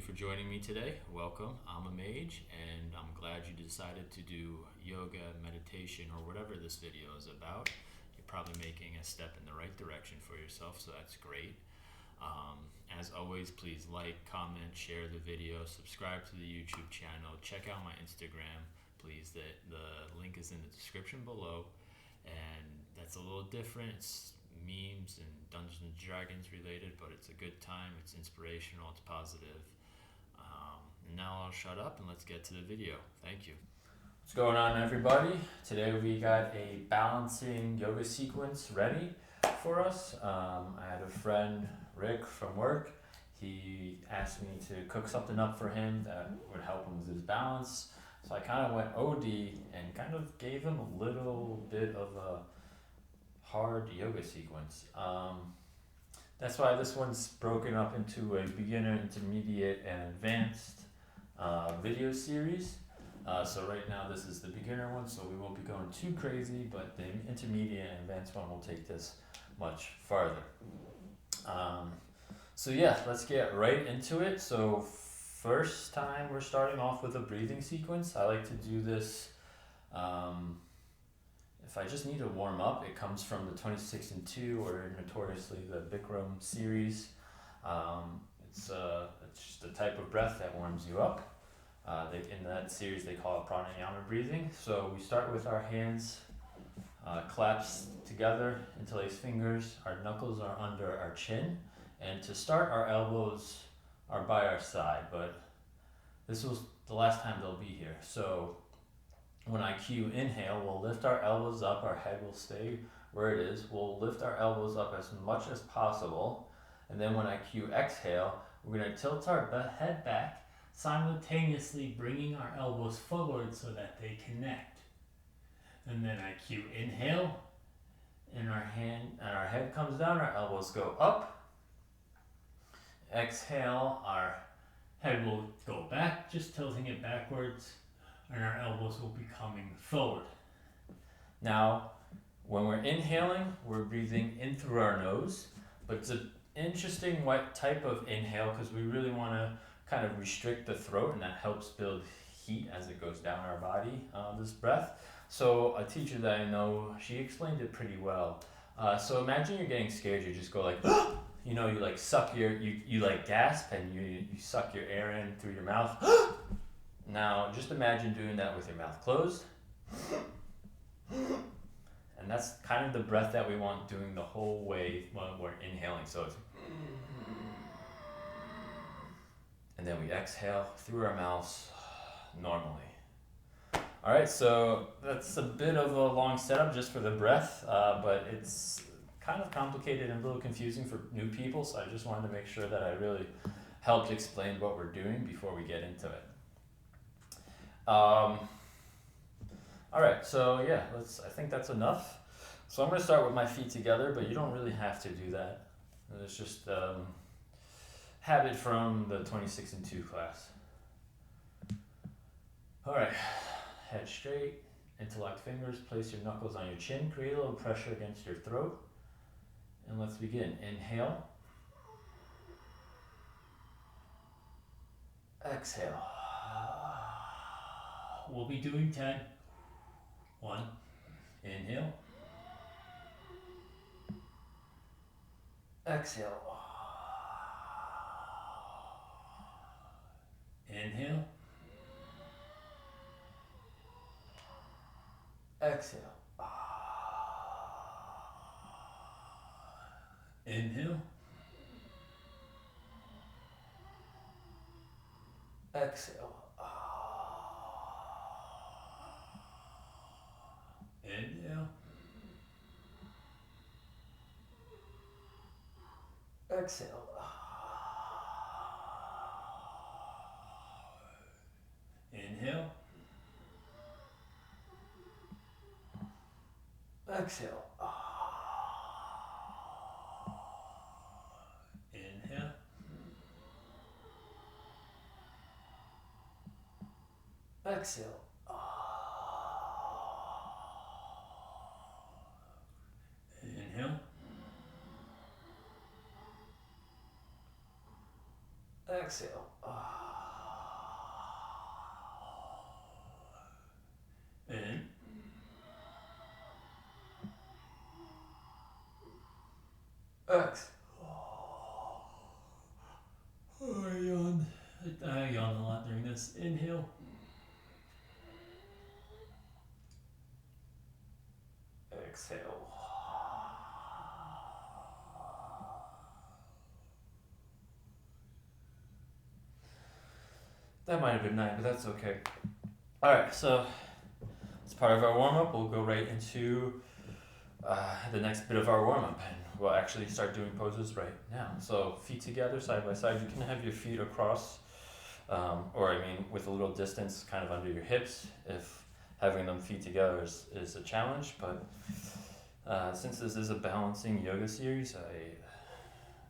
for joining me today. Welcome. I'm a mage, and I'm glad you decided to do yoga, meditation, or whatever this video is about. You're probably making a step in the right direction for yourself, so that's great. As always, please like, comment, share the video, subscribe to the YouTube channel, check out my Instagram, please. The link is in the description below, and that's a little different. It's memes and Dungeons and Dragons related, but it's a good time, it's inspirational, it's positive. And now I'll shut up and let's get to the video. Thank you. What's going on, everybody? Today we got a balancing yoga sequence ready for us. I had a friend, Rick, from work. He asked me to cook something up for him that would help him with his balance. So I kind of went OD and kind of gave him a little bit of a hard yoga sequence. That's why this one's broken up into a beginner, intermediate, and advanced video series. So right now this is the beginner one, so we won't be going too crazy, but the intermediate and advanced one will take this much farther. So yeah, let's get right into it. So first time we're starting off with a breathing sequence. I like to do this if I just need to warm up. It comes from the 26 and 2, or notoriously the Bikram series. It's just a type of breath that warms you up. In that series they call it pranayama breathing. So we start with our hands clasped together, interlaced fingers. Our knuckles are under our chin. And to start, our elbows are by our side, but this was the last time they'll be here. So when I cue inhale, we'll lift our elbows up, our head will stay where it is. We'll lift our elbows up as much as possible. And then when I cue exhale, we're going to tilt our head back, simultaneously bringing our elbows forward so that they connect. And then I cue inhale, and our head comes down, our elbows go up. Exhale, our head will go back, just tilting it backwards, and our elbows will be coming forward. Now, when we're inhaling, we're breathing in through our nose, but it's an interesting type of inhale because we really want to kind of restrict the throat, and that helps build heat as it goes down our body, this breath. So a teacher that I know, she explained it pretty well. So imagine you're getting scared, you just go like, you like suck you like gasp and you suck your air in through your mouth. Now just imagine doing that with your mouth closed. And that's kind of the breath that we want doing the whole way when we're inhaling. So it's, and then we exhale through our mouths normally. All right, so that's a bit of a long setup just for the breath, but it's kind of complicated and a little confusing for new people, so I just wanted to make sure that I really helped explain what we're doing before we get into it. All right, so yeah, I think that's enough. So I'm going to start with my feet together, but you don't really have to do that. It's just habit from the 26 and 2 class. All right, head straight, interlocked fingers, place your knuckles on your chin, create a little pressure against your throat. And let's begin. Inhale. Exhale. We'll be doing 10. 1. Inhale. Exhale. Inhale. Exhale. Inhale. Exhale. Inhale. Exhale. Inhale. Exhale. Inhale. Exhale. Inhale. Exhale. X. Oh, I yawned. I yawned a lot during this. Inhale. Exhale. That might have been 9, but that's okay. Alright, so as part of our warm-up, we'll go right into the next bit of our warm-up, and we'll actually start doing poses right now. So feet together, side by side. You can have your feet across, with a little distance kind of under your hips if having them feet together is a challenge, but since this is a balancing yoga series, I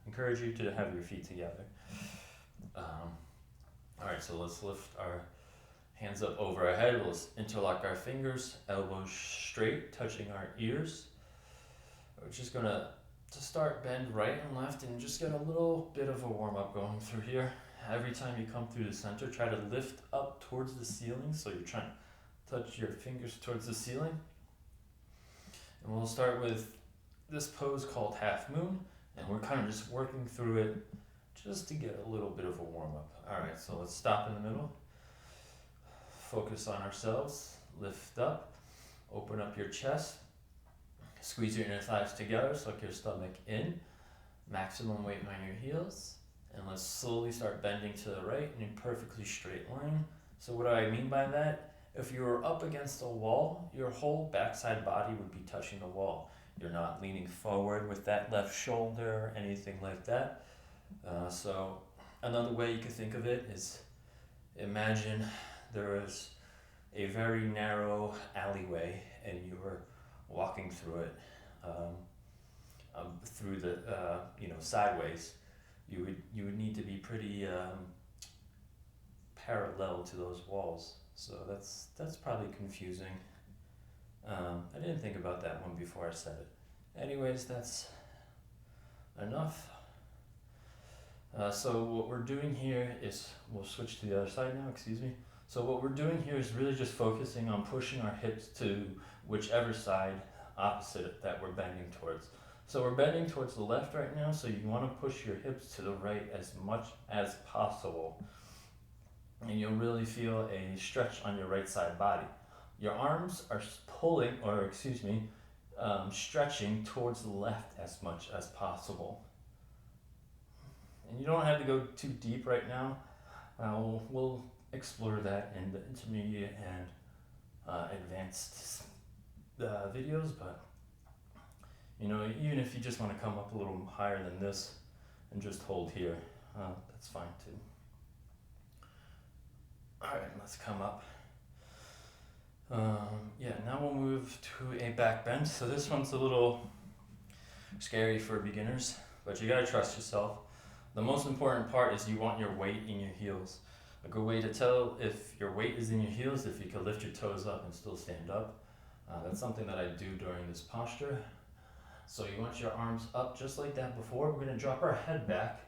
encourage you to have your feet together. Alright, so let's lift our hands up over our head. Let's interlock our fingers, elbows straight, touching our ears. We're just gonna, to start, bend right and left and just get a little bit of a warm-up going through here. Every time you come through the center, try to lift up towards the ceiling, so you're trying to touch your fingers towards the ceiling. And we'll start with this pose called Half Moon, and we're kind of just working through it just to get a little bit of a warm-up. Alright, so let's stop in the middle. Focus on ourselves, lift up, open up your chest, squeeze your inner thighs together, suck your stomach in, maximum weight on your heels, and let's slowly start bending to the right in a perfectly straight line. So what do I mean by that? If you were up against a wall, your whole backside body would be touching the wall. You're not leaning forward with that left shoulder or anything like that. So another way you could think of it is, imagine there is a very narrow alleyway and you were walking through it, through the sideways. You would need to be pretty parallel to those walls. So that's probably confusing. I didn't think about that one before I said it. Anyways, that's enough. So what we're doing here is, we'll switch to the other side now, excuse me. So what we're doing here is really just focusing on pushing our hips to whichever side opposite that we're bending towards. So we're bending towards the left right now, so you want to push your hips to the right as much as possible. And you'll really feel a stretch on your right side body. Your arms are stretching towards the left as much as possible. And you don't have to go too deep right now. We'll explore that in the intermediate and advanced videos, but even if you just want to come up a little higher than this and just hold here, that's fine too. Alright, let's come up. Now we'll move to a back bend. So this one's a little scary for beginners, but you gotta trust yourself. The most important part is you want your weight in your heels. A good way to tell if your weight is in your heels, if you can lift your toes up and still stand up. That's something that I do during this posture. So you want your arms up just like that before. We're gonna drop our head back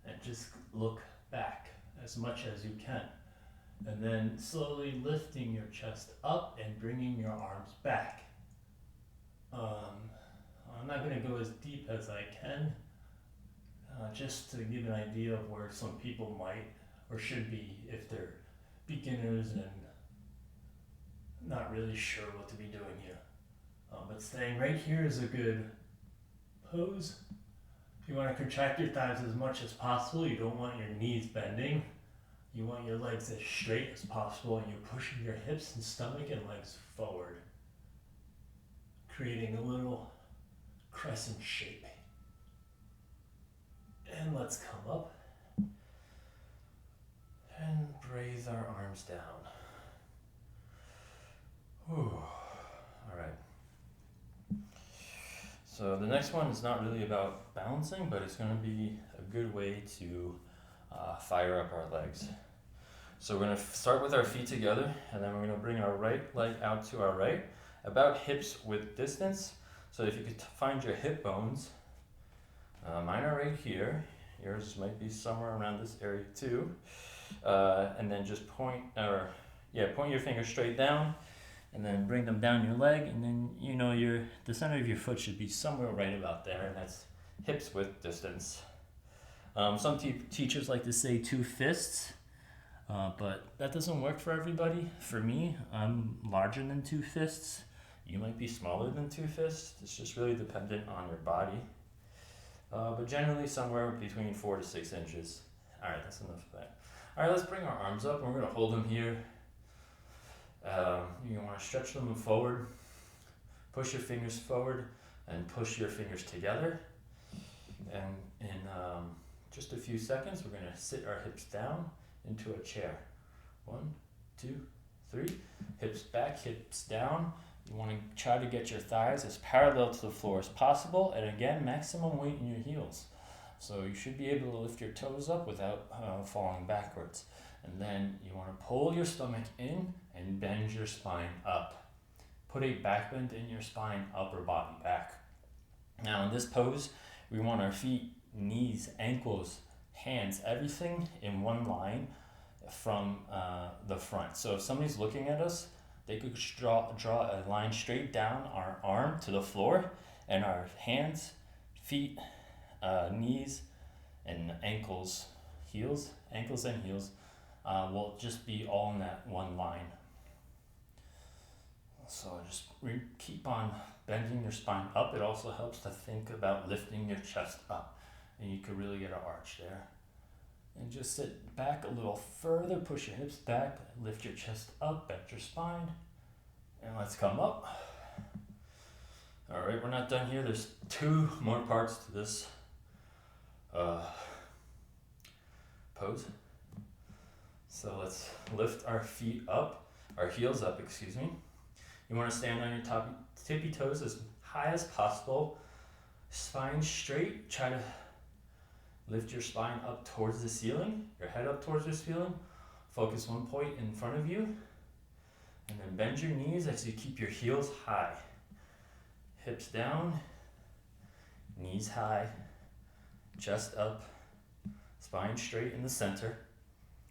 and just look back as much as you can. And then slowly lifting your chest up and bringing your arms back. I'm not gonna go as deep as I can, just to give an idea of where some people might or should be if they're beginners and not really sure what to be doing here. But staying right here is a good pose. You want to contract your thighs as much as possible. You don't want your knees bending. You want your legs as straight as possible, and you're pushing your hips and stomach and legs forward, creating a little crescent shape. And let's come up and raise our arms down. Whew. All right. So the next one is not really about balancing, but it's going to be a good way to fire up our legs. So we're going to start with our feet together, and then we're going to bring our right leg out to our right, about hips width distance. So if you could find your hip bones, mine are right here. Yours might be somewhere around this area too. And then just point your finger straight down, and then bring them down your leg, and then the center of your foot should be somewhere right about there, and that's hips width distance. Some teachers like to say 2 fists, but that doesn't work for everybody. For me, I'm larger than 2 fists. You might be smaller than 2 fists. It's just really dependent on your body. But generally somewhere between 4 to 6 inches. All right, that's enough of that. All right, let's bring our arms up, and we're gonna hold them here. You wanna stretch them forward, push your fingers forward, and push your fingers together. And in just a few seconds, we're gonna sit our hips down into a chair. 1, 2, 3. Hips back, hips down. You want to try to get your thighs as parallel to the floor as possible, and again, maximum weight in your heels. So you should be able to lift your toes up without falling backwards. And then you want to pull your stomach in and bend your spine up. Put a back bend in your spine, upper body back. Now in this pose, we want our feet, knees, ankles, hands, everything in one line from the front. So if somebody's looking at us, they could draw a line straight down our arm to the floor, and our hands, feet, knees, and ankles and heels will just be all in that one line. So just keep on bending your spine up. It also helps to think about lifting your chest up, and you could really get an arch there. And just sit back a little further, push your hips back, lift your chest up, bend your spine, and let's come up. All right, we're not done here. There's 2 more parts to this pose. So let's lift our feet up, our heels up, excuse me. You want to stand on your tippy toes as high as possible, spine straight. Try to lift your spine up towards the ceiling, your head up towards the ceiling. Focus one point in front of you, and then bend your knees as you keep your heels high. Hips down, knees high, chest up, spine straight in the center,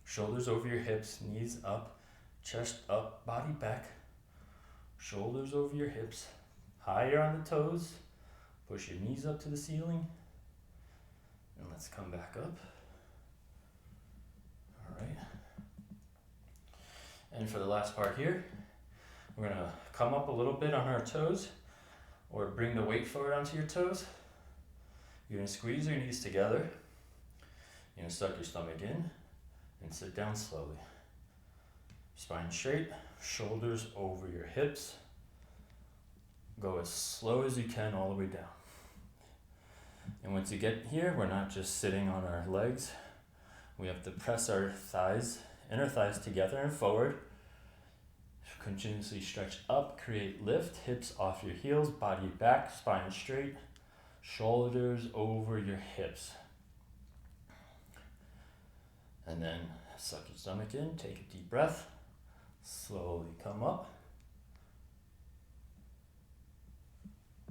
shoulders over your hips, knees up, chest up, body back, shoulders over your hips, higher on the toes, push your knees up to the ceiling, and let's come back up. All right. And for the last part here, we're gonna come up a little bit on our toes, or bring the weight forward onto your toes. You're gonna squeeze your knees together. You're gonna suck your stomach in and sit down slowly. Spine straight, shoulders over your hips. Go as slow as you can all the way down. And once you get here, we're not just sitting on our legs. We have to press our thighs, inner thighs together and forward. Continuously stretch up, create lift, hips off your heels, body back, spine straight, shoulders over your hips. And then suck your stomach in, take a deep breath, slowly come up.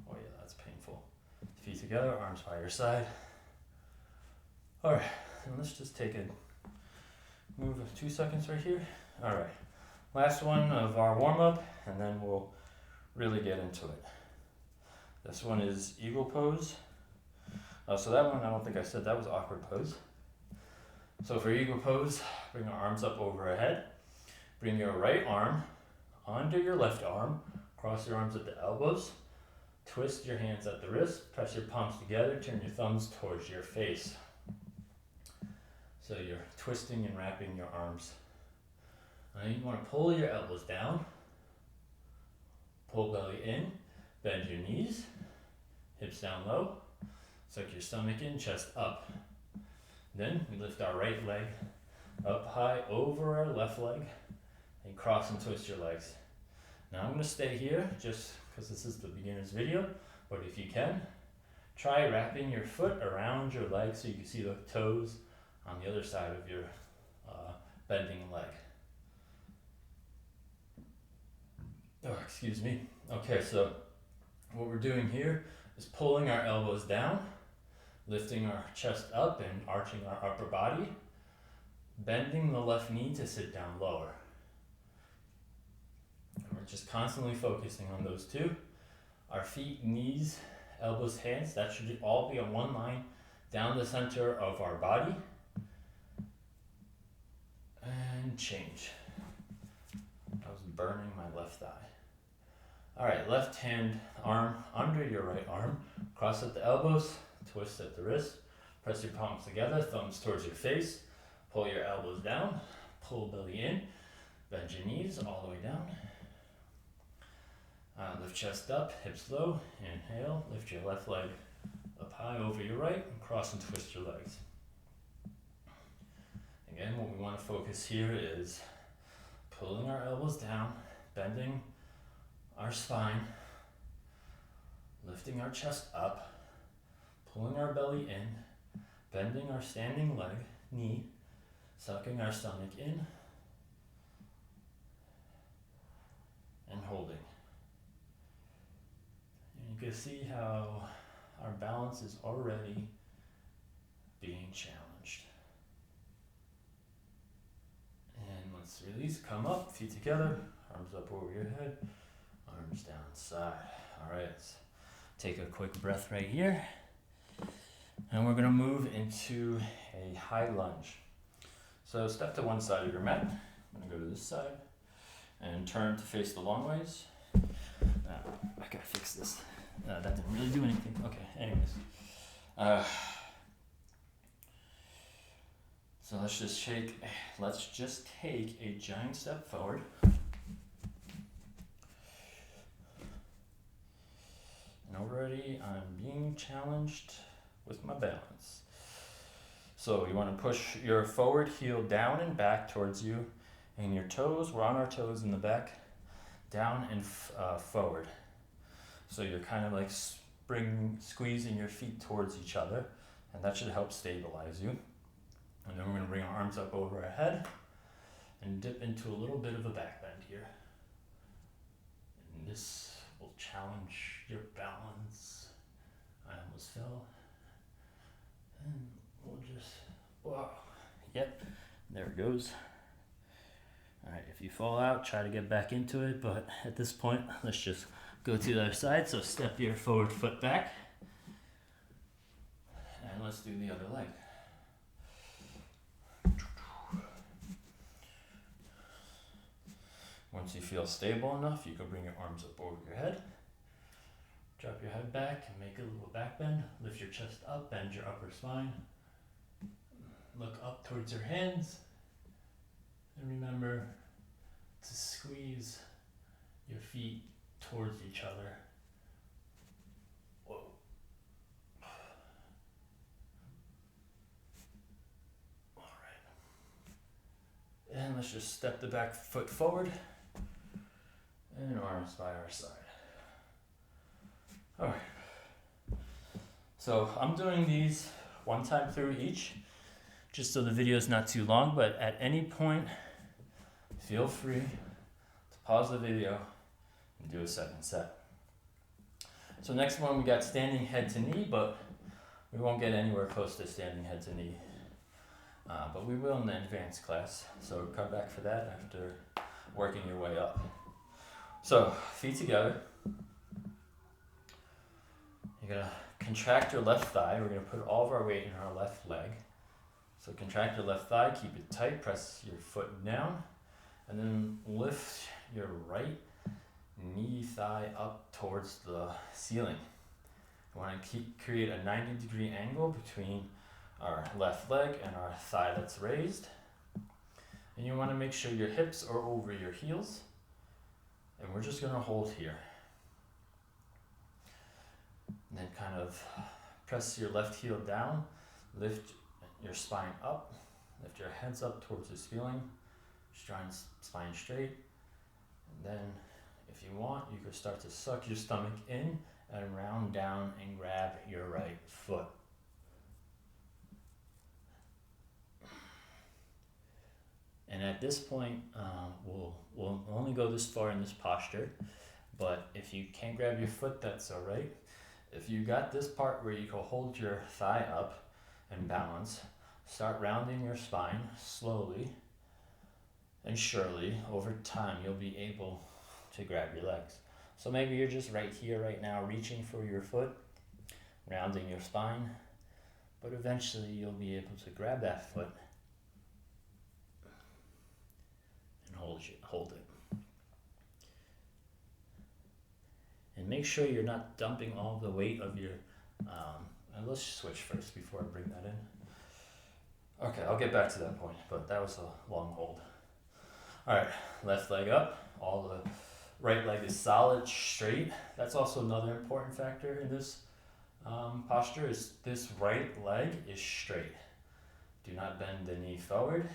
Oh yeah, that's painful. Feet together, arms by your side. All right, and let's just take a move of 2 seconds right here. All right, last one of our warm-up, and then we'll really get into it. This one is eagle pose. So that one, I don't think I said that was awkward pose. So for eagle pose, bring our arms up over our head. Bring your right arm onto your left arm. Cross your arms at the elbows. Twist your hands at the wrist. Press your palms together. Turn your thumbs towards your face. So you're twisting and wrapping your arms. Now you want to pull your elbows down. Pull belly in. Bend your knees. Hips down low. Suck your stomach in, chest up. Then we lift our right leg up high over our left leg and cross and twist your legs. Now I'm going to stay here just because this is the beginner's video, but if you can, try wrapping your foot around your leg so you can see the toes on the other side of your bending leg. Oh, excuse me. Okay, so what we're doing here is pulling our elbows down, lifting our chest up and arching our upper body, bending the left knee to sit down lower. And we're just constantly focusing on those two. Our feet, knees, elbows, hands. That should all be on one line down the center of our body. And change. I was burning my left thigh. All right, left hand arm under your right arm. Cross at the elbows, twist at the wrist. Press your palms together, thumbs towards your face. Pull your elbows down, pull belly in. Bend your knees all the way down. Lift chest up, hips low. Inhale, lift your left leg up high over your right, and cross and twist your legs. Again, what we want to focus here is pulling our elbows down, bending our spine, lifting our chest up, pulling our belly in, bending our standing leg, knee, sucking our stomach in, and holding. And you can see how our balance is already being challenged. And let's release, come up, feet together, arms up over your head, arms down side. All right, let's take a quick breath right here. And we're gonna move into a high lunge. So step to one side of your mat. I'm gonna go to this side and turn to face the long ways. I gotta fix this. That didn't really do anything. Okay, anyways. So let's just take a giant step forward. And already I'm being challenged with my balance. So you want to push your forward heel down and back towards you, and your toes, we're on our toes in the back, down and forward. So you're kind of like squeezing your feet towards each other, and that should help stabilize you. And then we're going to bring our arms up over our head and dip into a little bit of a back bend here. And this will challenge your balance. I almost fell. And we'll just, wow. Yep, there it goes. All right, if you fall out, try to get back into it, but at this point, let's just go to the other side. So step your forward foot back. And let's do the other leg. Once you feel stable enough, you can bring your arms up over your head. Drop your head back and make a little back bend. Lift your chest up, bend your upper spine. Look up towards your hands. And remember to squeeze your feet towards each other. Whoa. All right. And let's just step the back foot forward. And arms by our side. All right. So I'm doing these one time through each, just so the video is not too long, but at any point, feel free to pause the video and do a second set. So next one, we got standing head to knee, but we won't get anywhere close to standing head to knee. But we will in the advanced class, so come back for that after working your way up. So, feet together. You're gonna contract your left thigh. We're gonna put all of our weight in our left leg. So contract your left thigh, keep it tight, press your foot down, and then lift your right knee thigh up towards the ceiling. You wanna create a 90-degree angle between our left leg and our thigh that's raised. And you wanna make sure your hips are over your heels. And we're just gonna hold here. And then kind of press your left heel down, lift your spine up, lift your heads up towards the ceiling, spine straight. And then if you want, you could start to suck your stomach in and round down and grab your right foot. And at this point, we'll only go this far in this posture, but if you can't grab your foot, that's all right. If you got this part where you can hold your thigh up and balance, start rounding your spine slowly and surely. Over time, you'll be able to grab your legs. So maybe you're just right here right now reaching for your foot. rounding your spine, but eventually you'll be able to grab that foot and hold it. And make sure you're not dumping all the weight of your, and let's switch first before I bring that in. Okay, I'll get back to that point, but that was a long hold. All right, left leg up, all the right leg is solid, straight. That's also another important factor in this posture is this right leg is straight. Do not bend the knee forward.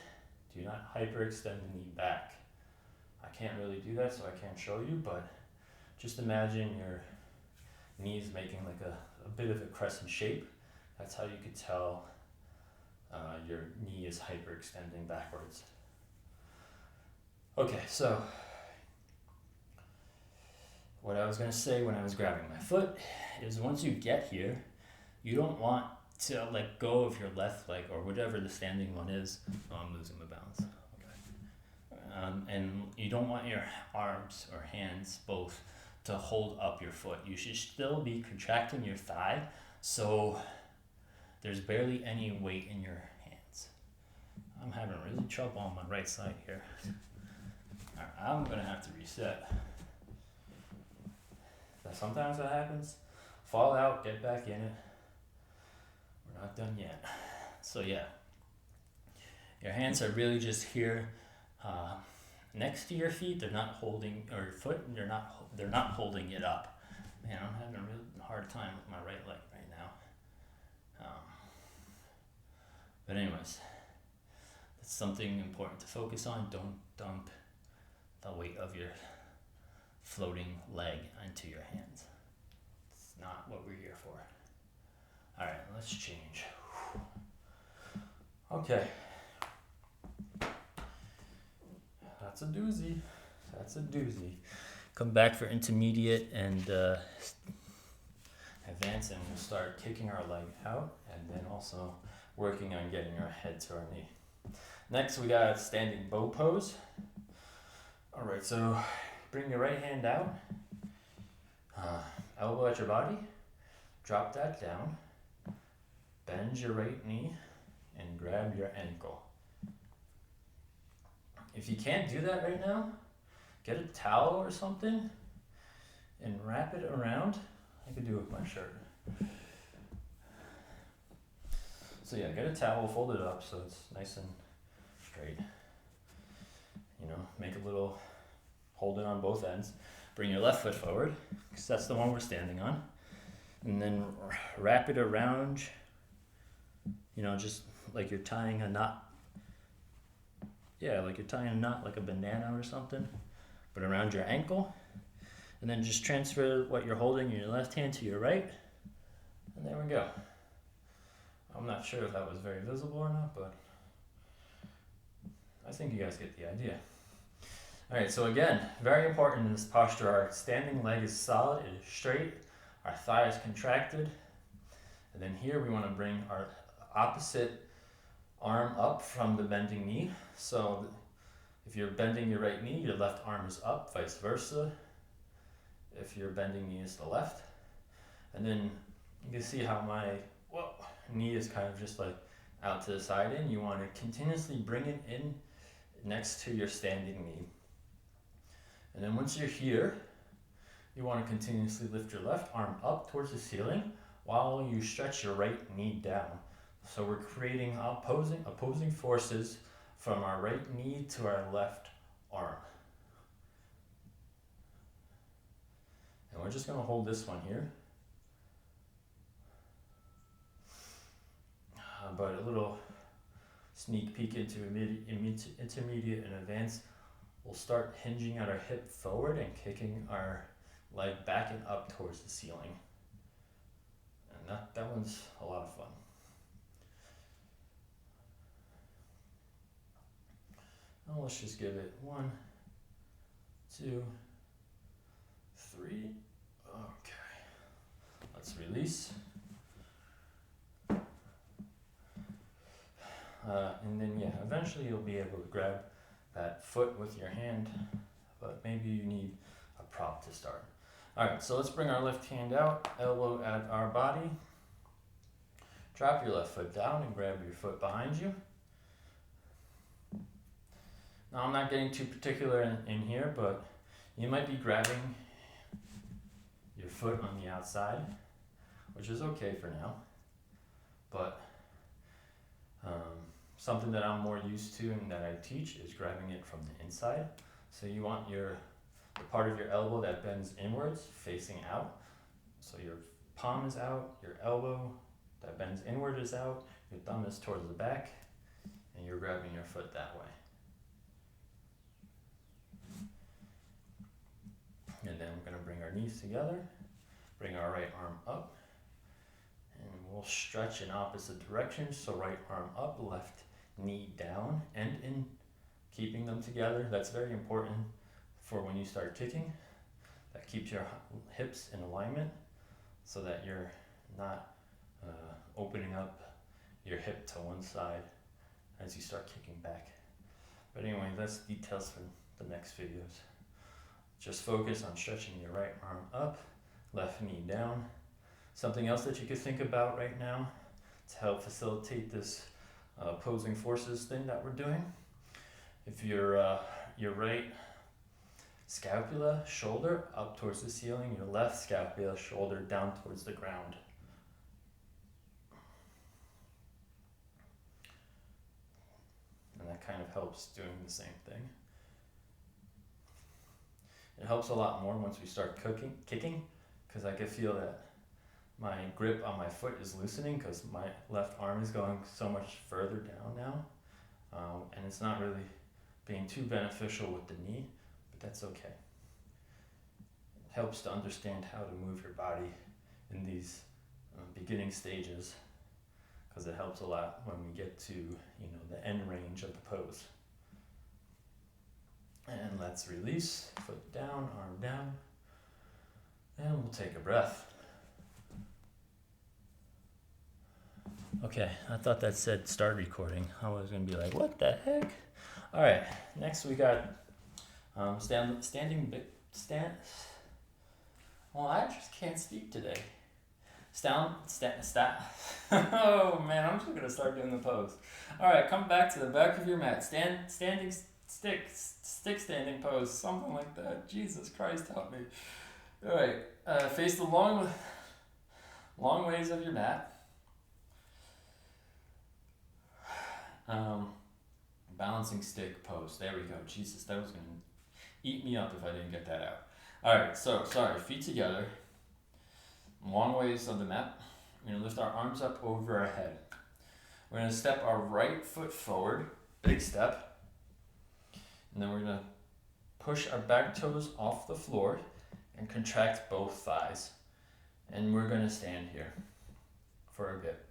Do not hyperextend the knee back. I can't really do that, so I can't show you, but just imagine your knees making like a bit of a crescent shape. That's how you could tell your knee is hyperextending backwards. Okay, so what I was going to say when I was grabbing my foot is once you get here, you don't want to let go of your left leg or whatever the standing one is. Oh, I'm losing my balance. Okay. And you don't want your arms or hands both to hold up your foot. You should still be contracting your thigh so there's barely any weight in your hands. I'm having really trouble on my right side here. All right, I'm going to have to reset. Sometimes that happens. Fall out, get back in it. We're not done yet. So yeah, your hands are really just here next to your feet. They're not holding, or your foot. They're not holding it up. Man, I'm having a really hard time with my right leg right now. But anyways, that's something important to focus on. Don't dump the weight of your floating leg into your hands. It's not what we're here for. All right, let's change. Okay. That's a doozy. That's a doozy. Come back for intermediate and advance, and we'll start kicking our leg out and then also working on getting our head to our knee. Next, we got standing bow pose. All right, so bring your right hand out, elbow at your body, drop that down, bend your right knee, and grab your ankle. If you can't do that right now, get a towel or something and wrap it around. I could do it with my shirt. So yeah, get a towel, fold it up so it's nice and straight. You know, make a little, hold it on both ends. Bring your left foot forward, because that's the one we're standing on. And then wrap it around, you know, just like you're tying a knot. Yeah, like you're tying a knot like a banana or something, but around your ankle. And then just transfer what you're holding in your left hand to your right. And there we go. I'm not sure if that was very visible or not, but I think you guys get the idea. All right, so again, very important in this posture, our standing leg is solid, it is straight, our thigh is contracted. And then here we want to bring our opposite arm up from the bending knee. So if you're bending your right knee, your left arm is up, vice versa. If your bending knee is the left. And then you can see how my knee is kind of just like out to the side in. You want to continuously bring it in next to your standing knee. And then once you're here, you want to continuously lift your left arm up towards the ceiling while you stretch your right knee down. So we're creating opposing forces from our right knee to our left arm. And we're just going to hold this one here. But a little sneak peek into intermediate and advanced. We'll start hinging at our hip forward and kicking our leg back and up towards the ceiling. And that one's a lot of fun. Now let's just give it 1, 2, 3. Okay. Let's release. And then yeah, eventually you'll be able to grab that foot with your hand, but maybe you need a prop to start. All right, so let's bring our left hand out, elbow at our body, Drop your left foot down and grab your foot behind you. Now I'm not getting too particular in here, but you might be grabbing your foot on the outside, which is okay for now. But something that I'm more used to and that I teach is grabbing it from the inside. So you want the part of your elbow that bends inwards facing out. So your palm is out, your elbow that bends inward is out, your thumb is towards the back, and you're grabbing your foot that way. And then we're going to bring our knees together, bring our right arm up, and we'll stretch in opposite directions. So right arm up, left knee down, and in keeping them together. That's very important for when you start kicking. That keeps your hips in alignment so that you're not opening up your hip to one side as you start kicking back. But anyway, that's details for the next videos. Just focus on stretching your right arm up, left knee down. Something else that you could think about right now to help facilitate this opposing forces thing that we're doing. If your right scapula, shoulder up towards the ceiling, your left scapula, shoulder down towards the ground. And that kind of helps doing the same thing. It helps a lot more once we start kicking, because I can feel that my grip on my foot is loosening because my left arm is going so much further down now. And it's not really being too beneficial with the knee, but that's okay. It helps to understand how to move your body in these beginning stages, because it helps a lot when we get to the end range of the pose. And let's release, foot down, arm down, and we'll take a breath. Okay, I thought that said start recording. I was gonna be like, what the heck? All right, next we got standing. Well, I just can't speak today. Oh man, I'm just gonna start doing the pose. All right, come back to the back of your mat. Standing stick standing pose, something like that. Jesus Christ, help me. All right, face the long ways of your mat. Balancing stick pose. There we go. Jesus, that was gonna eat me up if I didn't get that out. All right, so sorry. Feet together. Long ways of the mat. We're gonna lift our arms up over our head. We're gonna step our right foot forward. Big step. And then we're gonna push our back toes off the floor and contract both thighs. And we're gonna stand here for a bit.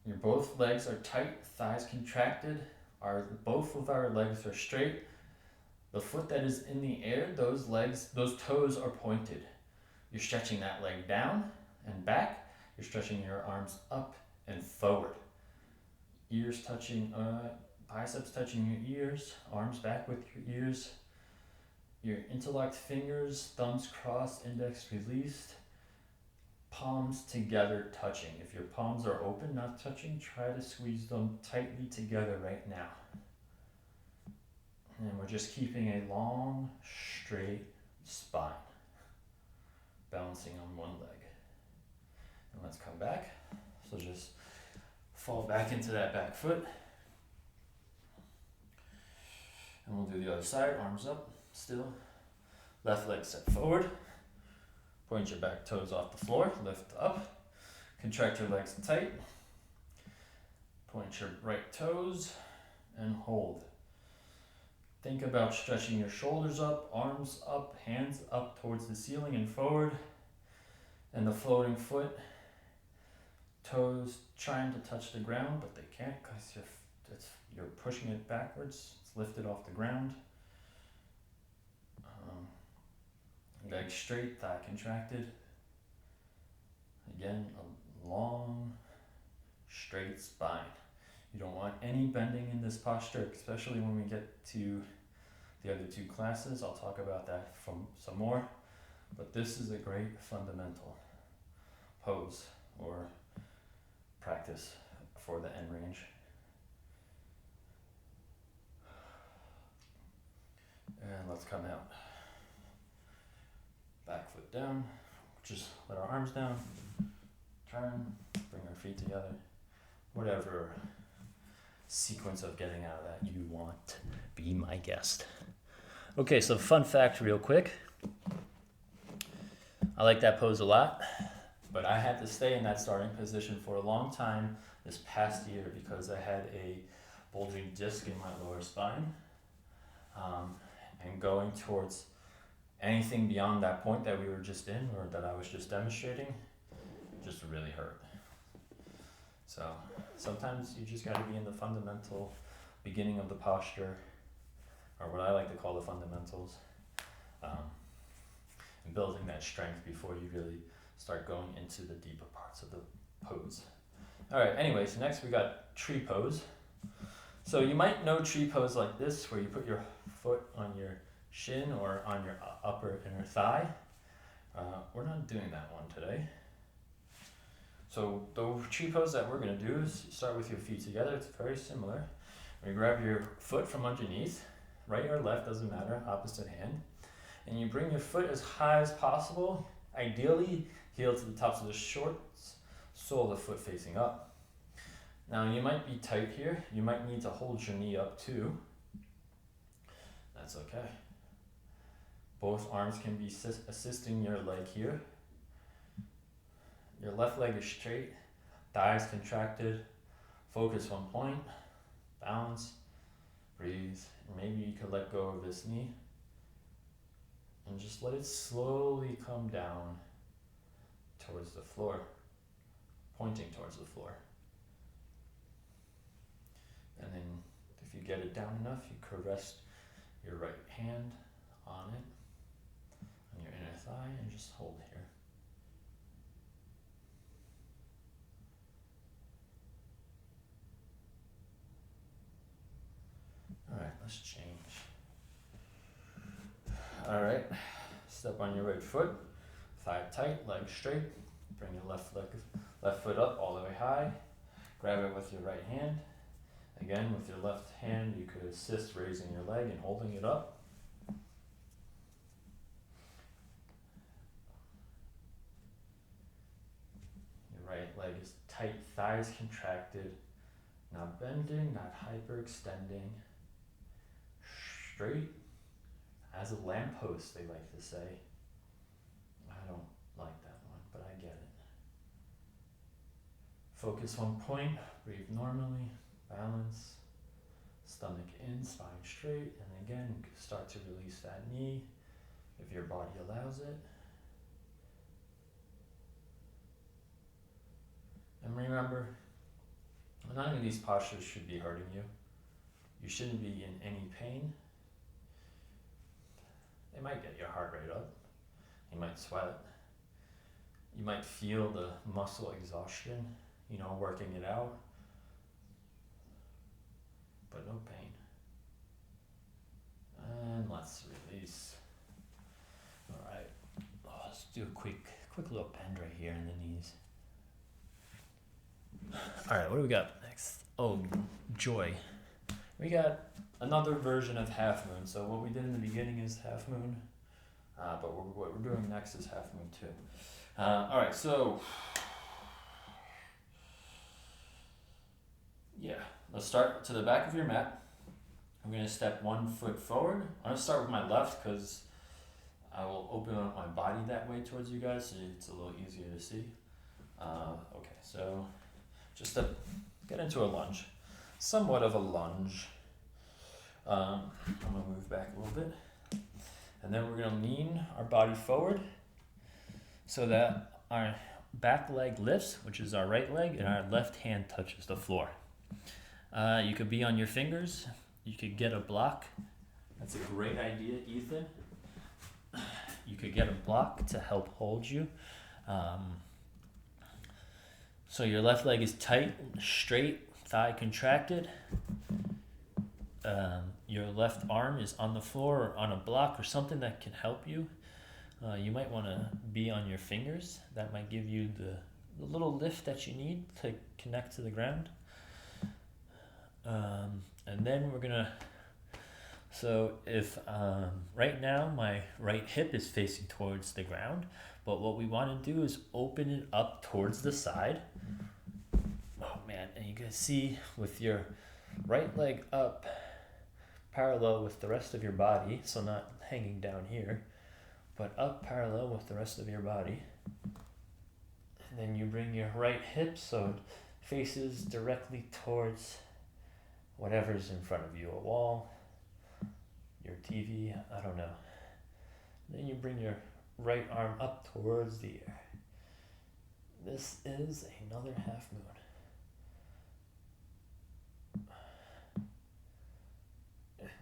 Your both legs are tight, thighs contracted. Both of our legs are straight. The foot that is in the air, those toes are pointed. You're stretching that leg down and back. You're stretching your arms up and forward. Ears touching, biceps touching your ears, arms back with your ears. Your interlocked fingers, thumbs crossed, index released. Palms together touching. If your palms are open, not touching, try to squeeze them tightly together right now. And we're just keeping a long, straight spine. Balancing on one leg. And let's come back. So just fall back into that back foot. And we'll do the other side, arms up, still. Left leg step forward. Point your back toes off the floor, lift up. Contract your legs tight. Point your right toes and hold. Think about stretching your shoulders up, arms up, hands up towards the ceiling and forward. And the floating foot, toes trying to touch the ground, but they can't because you're pushing it backwards. It's lifted off the ground. Leg straight, thigh contracted. Again, a long, straight spine. You don't want any bending in this posture, especially when we get to the other two classes. I'll talk about that some more. But this is a great fundamental pose or practice for the end range. And let's come out. Back foot down. Just let our arms down. Turn. Bring our feet together. Whatever sequence of getting out of that you want. Be my guest. Okay, so fun fact real quick. I like that pose a lot, but I had to stay in that starting position for a long time this past year because I had a bulging disc in my lower spine. And going towards anything beyond that point that we were just in or that I was just demonstrating just really hurt. So sometimes you just got to be in the fundamental beginning of the posture, or what I like to call the fundamentals, and building that strength before you really start going into the deeper parts of the pose. All right, anyways, next we got tree pose. So you might know tree pose like this, where you put your foot on your shin or on your upper inner thigh. We're not doing that one today. So the tree pose that we're going to do is start with your feet together. It's very similar. You grab your foot from underneath, right or left, doesn't matter, opposite hand. And you bring your foot as high as possible, ideally heel to the tops of the shorts, sole of the foot facing up. Now you might be tight here. You might need to hold your knee up too. That's okay. Both arms can be assisting your leg here. Your left leg is straight, thighs contracted, focus one point, balance, breathe. Maybe you could let go of this knee and just let it slowly come down towards the floor, pointing towards the floor. And then if you get it down enough, you could rest your right hand on it, on your inner thigh, and just hold here. All right, let's change. All right, step on your right foot, thigh tight, leg straight. Bring your left foot up all the way high. Grab it with your right hand. Again, with your left hand, you could assist raising your leg and holding it up. Your right leg is tight, thighs contracted, not bending, not hyperextending. Straight as a lamppost, they like to say. I don't like that one, but I get it. Focus one point, breathe normally, balance, stomach in, spine straight, and again, you can start to release that knee if your body allows it. And remember, none of these postures should be hurting you. You shouldn't be in any pain. They might get your heart rate up. You might sweat. You might feel the muscle exhaustion, working it out. But no pain. And let's release. All right. Let's do a quick little bend right here in the knees. All right, what do we got next? Oh, joy. We got another version of half moon. So what we did in the beginning is half moon, but what we're doing next is half moon too. All right, so yeah, let's start to the back of your mat. I'm going to step one foot forward. I'm going to start with my left because I will open up my body that way towards you guys so it's a little easier to see. Okay, so just get into a lunge. Somewhat of a lunge. I'm going to move back a little bit. And then we're going to lean our body forward so that our back leg lifts, which is our right leg, and our left hand touches the floor. You could be on your fingers. You could get a block. That's a great idea, Ethan. You could get a block to help hold you. So your left leg is tight, straight, thigh contracted. Your left arm is on the floor or on a block or something that can help you. You might want to be on your fingers. That might give you the little lift that you need to connect to the ground. And then we're gonna, so if right now my right hip is facing towards the ground, but what we want to do is open it up towards the side. Oh man, and you can see with your right leg up parallel with the rest of your body, so not hanging down here, but up parallel with the rest of your body. And then you bring your right hip so it faces directly towards whatever's in front of you, a wall, your TV, I don't know. Then you bring your right arm up towards the air. This is another half moon.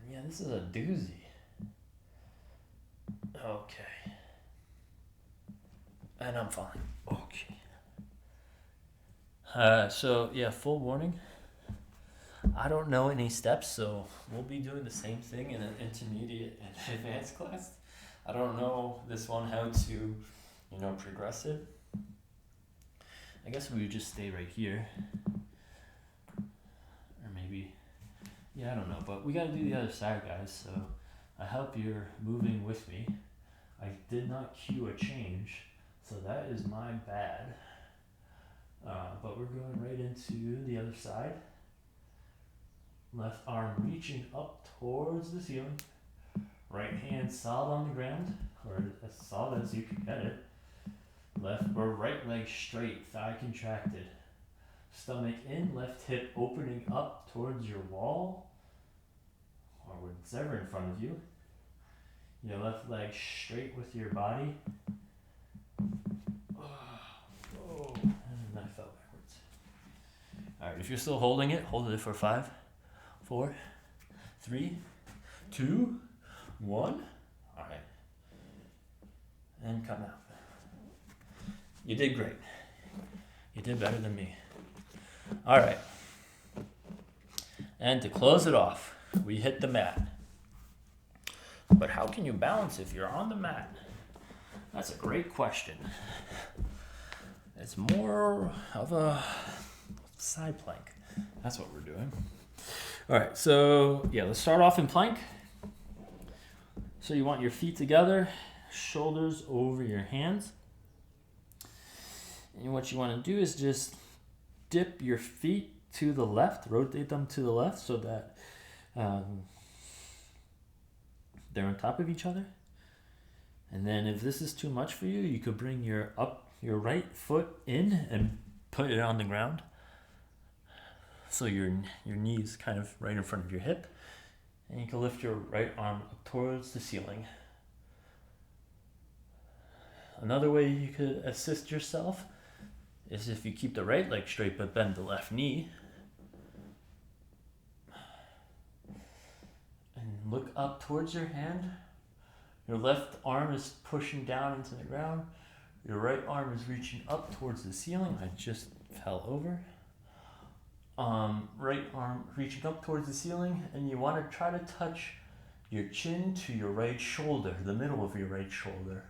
Yeah, this is a doozy. Okay. And I'm falling. Okay. So yeah, full warning. I don't know any steps, so we'll be doing the same thing in an intermediate and advanced class. I don't know this one how to, progress it. I guess we would just stay right here. Or maybe, I don't know, but we gotta do the other side, guys, so I hope you're moving with me. I did not cue a change, so that is my bad. But we're going right into the other side. Left arm reaching up towards the ceiling. Right hand solid on the ground, or as solid as you can get it. Left or right leg straight, thigh contracted. Stomach in, left hip opening up towards your wall, or whatever in front of you. Your left leg straight with your body. Oh, and I fell backwards. Alright, if you're still holding it, hold it for 5, 4, 3, 2, 1. Alright. And come out. You did great. You did better than me. Alright. And to close it off, we hit the mat. But how can you balance if you're on the mat? That's a great question. It's more of a side plank. That's what we're doing. All right, so let's start off in plank. So you want your feet together, shoulders over your hands. And what you want to do is just dip your feet to the left, rotate them to the left so that they're on top of each other. And then if this is too much for you, you could bring your right foot in and put it on the ground. So your knee's kind of right in front of your hip. And you can lift your right arm up towards the ceiling. Another way you could assist yourself is if you keep the right leg straight but bend the left knee. And look up towards your hand. Your left arm is pushing down into the ground. Your right arm is reaching up towards the ceiling. I just fell over. Right arm reaching up towards the ceiling, and you want to try to touch your chin to your right shoulder, the middle of your right shoulder.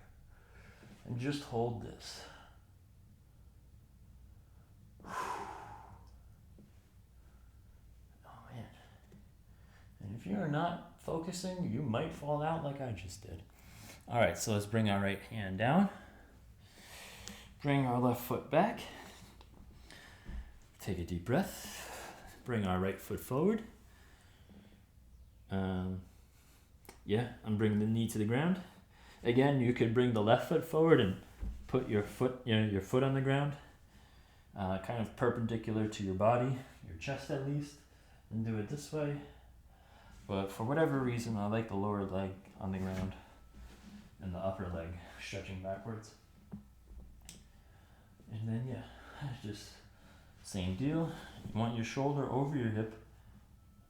And just hold this. Oh man. And if you're not focusing, you might fall out like I just did. All right, so let's bring our right hand down. Bring our left foot back. Take a deep breath. Bring our right foot forward. I'm bringing the knee to the ground. Again, you could bring the left foot forward and put your foot on the ground, kind of perpendicular to your body, your chest at least, and do it this way. But for whatever reason, I like the lower leg on the ground and the upper leg stretching backwards. And then just same deal. You want your shoulder over your hip.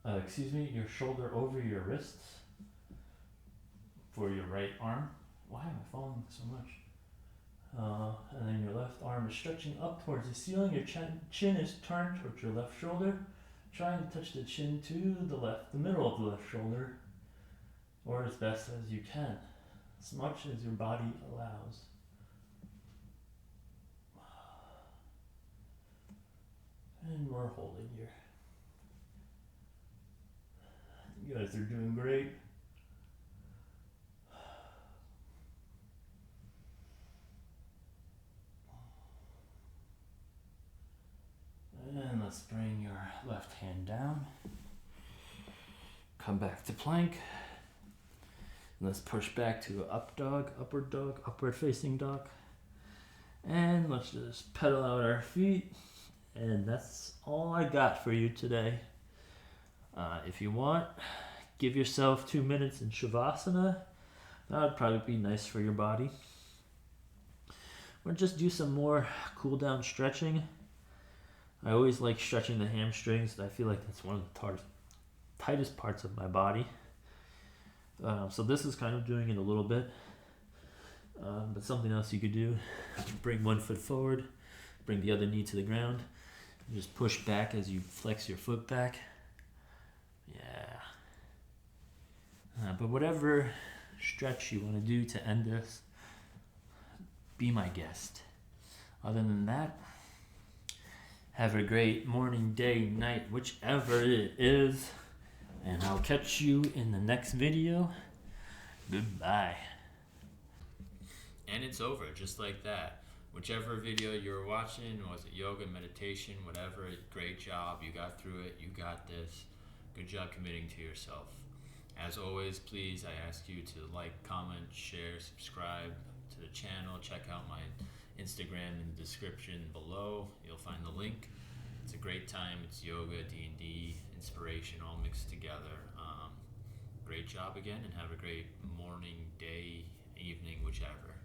Your shoulder over your wrists for your right arm. Why am I falling so much? And then your left arm is stretching up towards the ceiling. Your chin is turned towards your left shoulder. Trying to touch the chin to the middle of the left shoulder, or as best as you can, as much as your body allows. And we're holding here. You guys are doing great. And let's bring your left hand down. Come back to plank. Let's push back to dog, upward facing dog. And let's just pedal out our feet. And that's all I got for you today. If you want, give yourself 2 minutes in Shavasana. That would probably be nice for your body. Or just do some more cool down stretching. I always like stretching the hamstrings. I feel like that's one of the tightest parts of my body. So this is kind of doing it a little bit. But something else you could do, bring one foot forward, bring the other knee to the ground, and just push back as you flex your foot back. Yeah. But whatever stretch you want to do to end this, be my guest. Other than that, have a great morning, day, night, whichever it is. And I'll catch you in the next video. Goodbye. And it's over, just like that. Whichever video you were watching, was it yoga, meditation, whatever, great job. You got through it. You got this. Good job committing to yourself. As always, please, I ask you to like, comment, share, subscribe to the channel. Check out my Instagram in the description below. You'll find the link. It's a great time. It's yoga, D&D, inspiration all mixed together. Great job again, and have a great morning, day, evening, whichever.